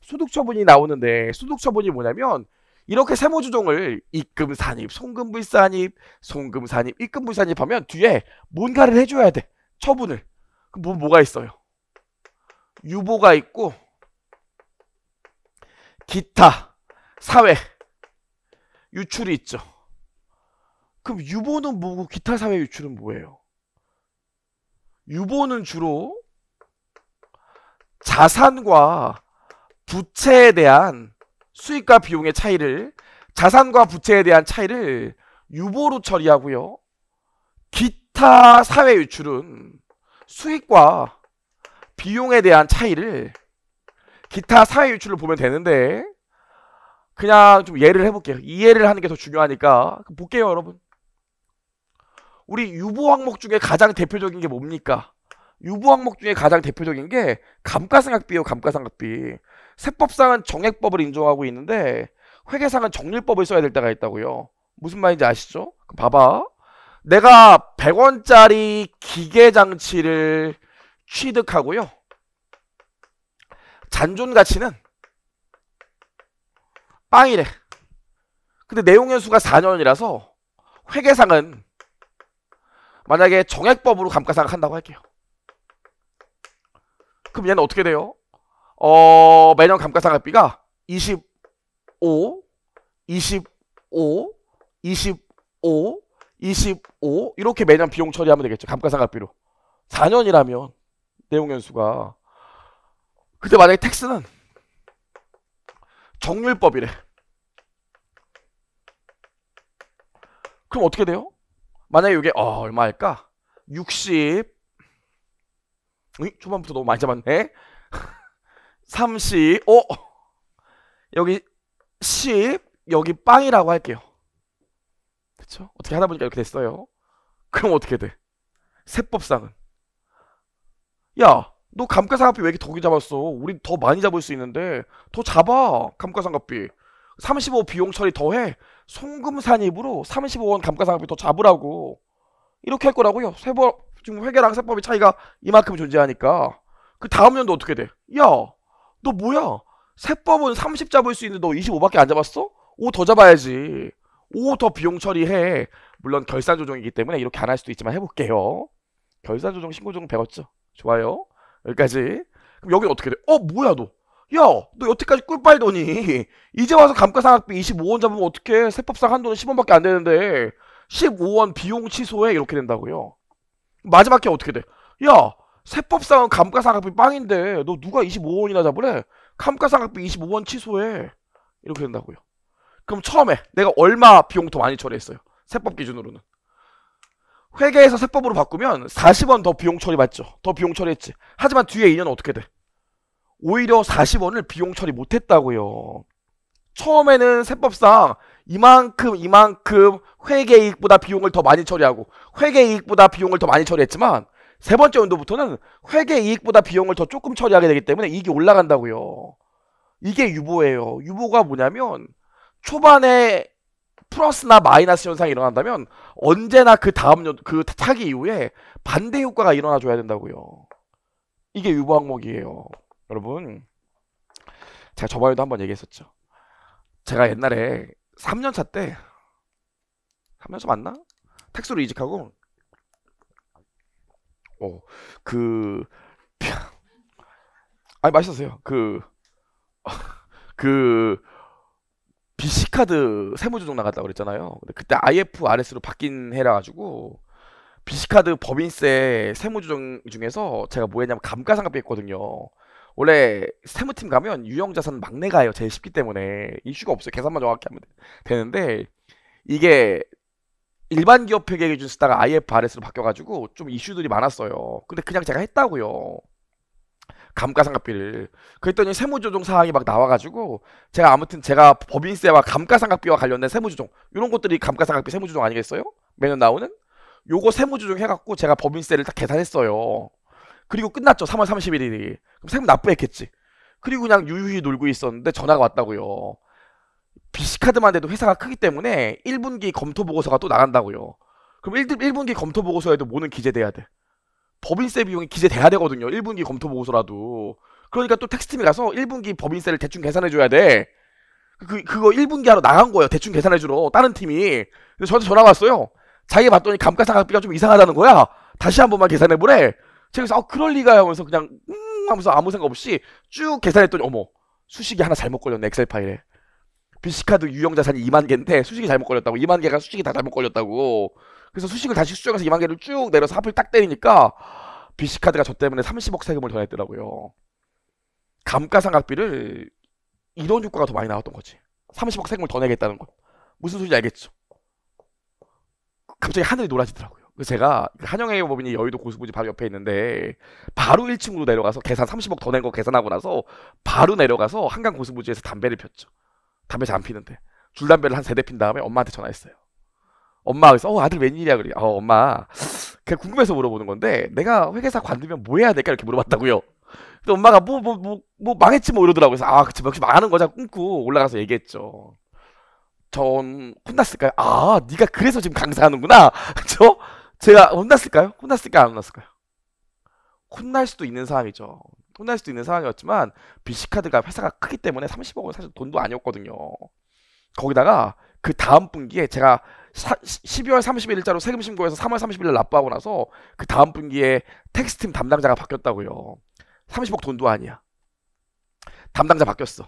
소득처분이 나오는데 소득처분이 뭐냐면 이렇게 세무조정을 입금산입, 송금불산입, 송금산입, 입금불산입 하면 뒤에 뭔가를 해줘야 돼. 처분을. 그럼 뭐가 있어요? 유보가 있고 기타, 사회, 유출이 있죠. 그럼 유보는 뭐고 기타, 사회, 유출은 뭐예요? 유보는 주로 자산과 부채에 대한 수익과 비용의 차이를, 자산과 부채에 대한 차이를 유보로 처리하고요. 기타 사회 유출은 수익과 비용에 대한 차이를 기타 사회 유출을 보면 되는데, 그냥 좀 예를 해볼게요. 이해를 하는 게 더 중요하니까 볼게요, 여러분. 우리 유보 항목 중에 가장 대표적인 게 뭡니까? 유보 항목 중에 가장 대표적인 게 감가상각비예요. 감가상각비. 세법상은 정액법을 인정하고 있는데 회계상은 정률법을 써야 될 때가 있다고요. 무슨 말인지 아시죠? 그럼 봐봐. 내가 100원짜리 기계장치를 취득하고요. 잔존가치는 빵이래. 근데 내용연수가 4년이라서 회계상은 만약에 정액법으로 감가상각한다고 할게요. 그럼 얘는 어떻게 돼요? 매년 감가상각비가 25, 25, 25, 25 이렇게 매년 비용 처리하면 되겠죠. 감가상각비로. 4년이라면 내용연수가. 근데 만약에 텍스는 정률법이래. 그럼 어떻게 돼요? 만약에 이게 얼마일까? 60 초반부터 너무 많이 잡았네. 30 여기 10 여기 빵이라고 할게요. 그쵸? 어떻게 하다 보니까 이렇게 됐어요. 그럼 어떻게 돼? 세법상은 야, 너 감가상각비 왜 이렇게 더 잡았어? 우리 더 많이 잡을 수 있는데 더 잡아. 감가상각비 35 비용 처리 더해. 송금산입으로 35원 감가상각비 더 잡으라고. 이렇게 할 거라고요. 지금 회계랑 세법의 차이가 이만큼 존재하니까. 그 다음 년도 어떻게 돼? 야, 너 뭐야? 세법은 30 잡을 수 있는데 너 25밖에 안 잡았어? 5 더 잡아야지. 5 더 비용 처리해. 물론 결산조정이기 때문에 이렇게 안 할 수도 있지만 해볼게요. 결산조정 신고조정 배웠죠? 좋아요. 여기까지. 그럼 여기는 어떻게 돼? 뭐야 너? 야, 너 여태까지 꿀 빨더니 이제 와서 감가상각비 25원 잡으면 어떡해? 세법상 한도는 10원밖에 안 되는데 15원 비용 취소해. 이렇게 된다고요. 마지막 게 어떻게 돼? 야, 세법상은 감가상각비 빵인데 너 누가 25원이나 잡으래? 감가상각비 25원 취소해. 이렇게 된다고요. 그럼 처음에 내가 얼마 비용 더 많이 처리했어요? 세법 기준으로는. 회계에서 세법으로 바꾸면 40원 더 비용 처리 받죠. 더 비용 처리했지. 하지만 뒤에 2년은 어떻게 돼? 오히려 40원을 비용 처리 못했다고요. 처음에는 세법상 이만큼 회계이익보다 비용을 더 많이 처리하고 회계이익보다 비용을 더 많이 처리했지만 세 번째 연도부터는 회계이익보다 비용을 더 조금 처리하게 되기 때문에 이익이 올라간다고요. 이게 유보예요. 유보가 뭐냐면 초반에 플러스나 마이너스 현상이 일어난다면 언제나 그 다음 년, 그 차기 이후에 반대 효과가 일어나줘야 된다고요. 이게 유보 항목이에요. 여러분, 제가 저번에도 한번 얘기했었죠. 제가 옛날에 3년차 때 3년차 맞나? 택스로 이직하고 아니 맛있었어요. BC카드 세무조정 나갔다고 그랬잖아요. 근데 그때 IFRS로 바뀐 해라 가지고 BC카드 법인세 세무조정 중에서 제가 뭐 했냐면 감가상각비 했거든요. 원래 세무팀 가면 유형자산 막내 가요. 제일 쉽기 때문에 이슈가 없어요. 계산만 정확히 하면 되는데 이게 일반 기업 회계 기준 쓰다가 IFRS로 바뀌어가지고 좀 이슈들이 많았어요. 근데 그냥 제가 했다고요. 감가상각비를. 그랬더니 세무조정 사항이 막 나와가지고 제가 아무튼 제가 법인세와 감가상각비와 관련된 세무조정 이런 것들이 감가상각비 세무조정 아니겠어요? 매년 나오는? 요거 세무조정 해갖고 제가 법인세를 딱 계산했어요. 그리고 끝났죠. 3월 31일이. 그럼 세금 납부했겠지. 그리고 그냥 유유히 놀고 있었는데 전화가 왔다고요. BC카드만 돼도 회사가 크기 때문에 1분기 검토보고서가 또 나간다고요. 그럼 1분기 검토보고서에도 뭐는 기재돼야 돼? 법인세 비용이 기재돼야 되거든요. 1분기 검토보고서라도. 그러니까 또 텍스팀에 가서 1분기 법인세를 대충 계산해줘야 돼. 그거 1분기 하러 나간 거예요. 대충 계산해주러. 다른 팀이. 그래서 저한테 전화가 왔어요. 자기가 봤더니 감가상각비가 좀 이상하다는 거야. 다시 한 번만 계산해보래. 제가 그래서 그럴 리가요 하면서 그냥 하면서 아무 생각 없이 쭉 계산했더니 어머, 수식이 하나 잘못 걸렸네. 엑셀 파일에. BC카드 유형 자산이 2만 개인데 수식이 잘못 걸렸다고. 2만 개가 수식이 다 잘못 걸렸다고. 그래서 수식을 다시 수정해서 2만 개를 쭉 내려서 합을 딱 때리니까 BC카드가 저 때문에 30억 세금을 더 냈더라고요. 감가상각비를 이런 효과가 더 많이 나왔던 거지. 30억 세금을 더 내겠다는 건. 무슨 소리인지 알겠죠? 갑자기 하늘이 노라지더라고요. 그래서 제가 한영애 법인이 여의도 고수부지 바로 옆에 있는데 바로 1층으로 내려가서 계산 30억 더 낸 거 계산하고 나서 바로 내려가서 한강 고수부지에서 담배를 폈죠. 담배 잘 안 피는데 줄담배를 한 3대 핀 다음에 엄마한테 전화했어요. 엄마 그래서 아들 웬일이야 그래. 엄마 그냥 궁금해서 물어보는 건데 내가 회계사 관두면 뭐 해야 될까 이렇게 물어봤다고요. 그래서 엄마가 뭐 망했지 뭐 이러더라고요. 그래서 그치 역시 망하는 거자 꿈꾸 올라가서 얘기했죠. 전 혼났을까요? 네가 그래서 지금 강사하는구나. 그쵸? 제가 혼났을까요? 혼났을까요? 안 혼났을까요? 혼날 수도 있는 상황이죠. 혼날 수도 있는 상황이었지만 BC카드가 회사가 크기 때문에 30억은 사실 돈도 아니었거든요. 거기다가 그 다음 분기에 제가 12월 31일자로 세금 신고해서 3월 30일날 납부하고 나서 그 다음 분기에 텍스팀 담당자가 바뀌었다고요. 30억 돈도 아니야. 담당자 바뀌었어.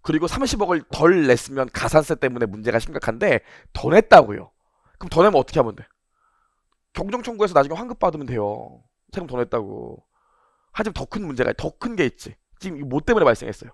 그리고 30억을 덜 냈으면 가산세 때문에 문제가 심각한데 더 냈다고요. 그럼 더 내면 어떻게 하면 돼? 경정 청구해서 나중에 환급 받으면 돼요. 세금 더 냈다고. 하지만 더 큰 문제가 더 큰 게 있지. 지금 이거 뭐 때문에 발생했어요?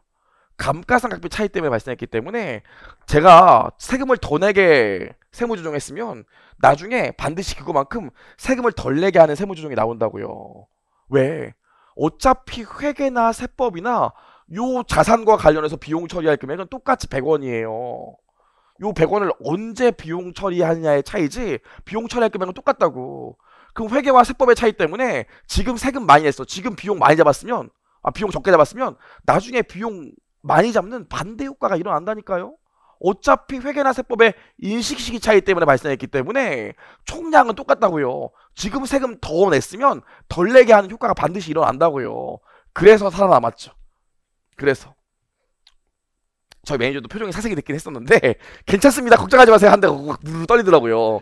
감가상각비 차이 때문에 발생했기 때문에 제가 세금을 더 내게 세무조정했으면 나중에 반드시 그거만큼 세금을 덜 내게 하는 세무조정이 나온다고요. 왜? 어차피 회계나 세법이나 요 자산과 관련해서 비용 처리할 금액은 똑같이 100원이에요. 요 100원을 언제 비용 처리하느냐의 차이지 비용 처리할 금액은 똑같다고. 그럼 회계와 세법의 차이 때문에 지금 세금 많이 냈어. 지금 비용 많이 잡았으면 비용 적게 잡았으면 나중에 비용 많이 잡는 반대 효과가 일어난다니까요. 어차피 회계나 세법의 인식시기 차이 때문에 발생했기 때문에 총량은 똑같다고요. 지금 세금 더 냈으면 덜 내게 하는 효과가 반드시 일어난다고요. 그래서 살아남았죠. 그래서 저희 매니저도 표정이 사색이 됐긴 했었는데 괜찮습니다. 걱정하지 마세요. 한데 누르르 떨리더라고요.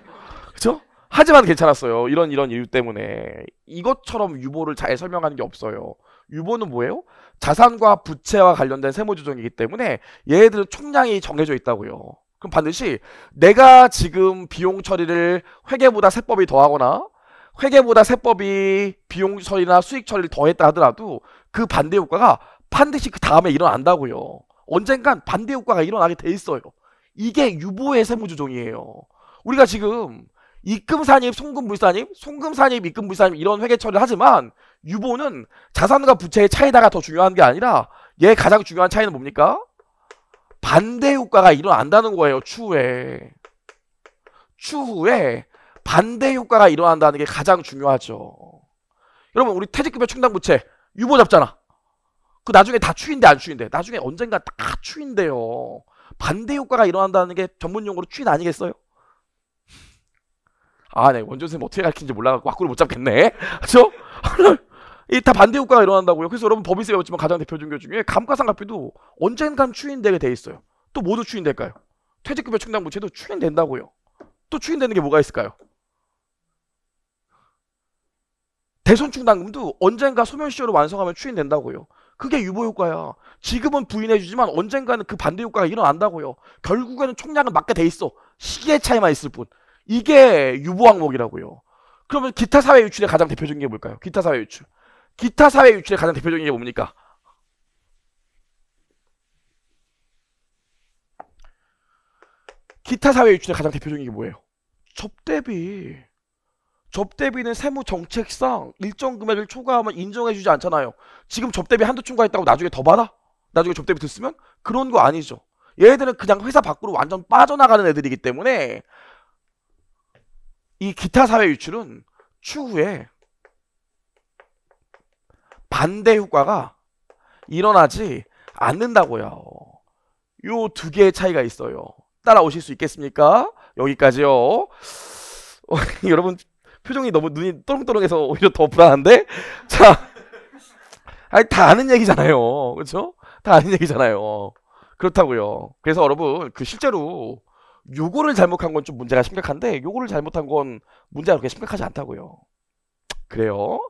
그쵸? 하지만 괜찮았어요. 이런 이유 때문에. 이것처럼 유보를 잘 설명하는 게 없어요. 유보는 뭐예요? 자산과 부채와 관련된 세무조정이기 때문에 얘네들은 총량이 정해져 있다고요. 그럼 반드시 내가 지금 비용 처리를 회계보다 세법이 더하거나 회계보다 세법이 비용 처리나 수익 처리를 더했다 하더라도 그 반대 효과가 반드시 그 다음에 일어난다고요. 언젠간 반대 효과가 일어나게 돼 있어요. 이게 유보의 세무조정이에요. 우리가 지금 입금산입, 송금물산입, 송금산입, 입금물산입 이런 회계 처리를 하지만 유보는 자산과 부채의 차이다가 더 중요한 게 아니라 얘 가장 중요한 차이는 뭡니까? 반대 효과가 일어난다는 거예요. 추후에 반대 효과가 일어난다는 게 가장 중요하죠. 여러분 우리 퇴직급여 충당부채 유보 잡잖아. 그 나중에 다 추인돼 안 추인돼? 나중에 언젠가 다 추인돼요. 반대 효과가 일어난다는 게 전문용어로 추인 아니겠어요? 네. 원전쌤 어떻게 가르치는지 몰라갖고 와꾸를 못 잡겠네. 그쵸? 이 다 반대 효과가 일어난다고요. 그래서 여러분 법인세 배웠지만 가장 대표적인 것 중에 감가상각비도 언젠간 추인되게 돼 있어요. 또 모두 추인될까요? 퇴직급여 충당부채도 추인된다고요. 또 추인되는 게 뭐가 있을까요? 대손충당금도 언젠가 소멸시효를 완성하면 추인된다고요. 그게 유보효과야. 지금은 부인해주지만 언젠가는 그 반대 효과가 일어난다고요. 결국에는 총량은 맞게 돼 있어. 시기의 차이만 있을 뿐. 이게 유보 항목이라고요. 그러면 기타 사회 유출의 가장 대표적인 게 뭘까요? 기타 사회 유출. 기타 사회 유출의 가장 대표적인 게 뭡니까? 기타 사회 유출의 가장 대표적인 게 뭐예요? 접대비. 접대비는 세무 정책상 일정 금액을 초과하면 인정해주지 않잖아요. 지금 접대비 한두 초과했다고 나중에 더 받아? 나중에 접대비 더 쓰면? 그런 거 아니죠. 얘네들은 그냥 회사 밖으로 완전 빠져나가는 애들이기 때문에 이 기타 사회 유출은 추후에 반대 효과가 일어나지 않는다고요. 요 두 개의 차이가 있어요. 따라오실 수 있겠습니까? 여기까지요. 여러분 표정이 너무 눈이 또롱또롱해서 오히려 더 불안한데? 자, 아니 다 아는 얘기잖아요. 그렇죠? 다 아는 얘기잖아요. 그렇다고요. 그래서 여러분 그 실제로 요거를 잘못한 건 좀 문제가 심각한데 요거를 잘못한 건 문제가 그렇게 심각하지 않다고요. 그래요.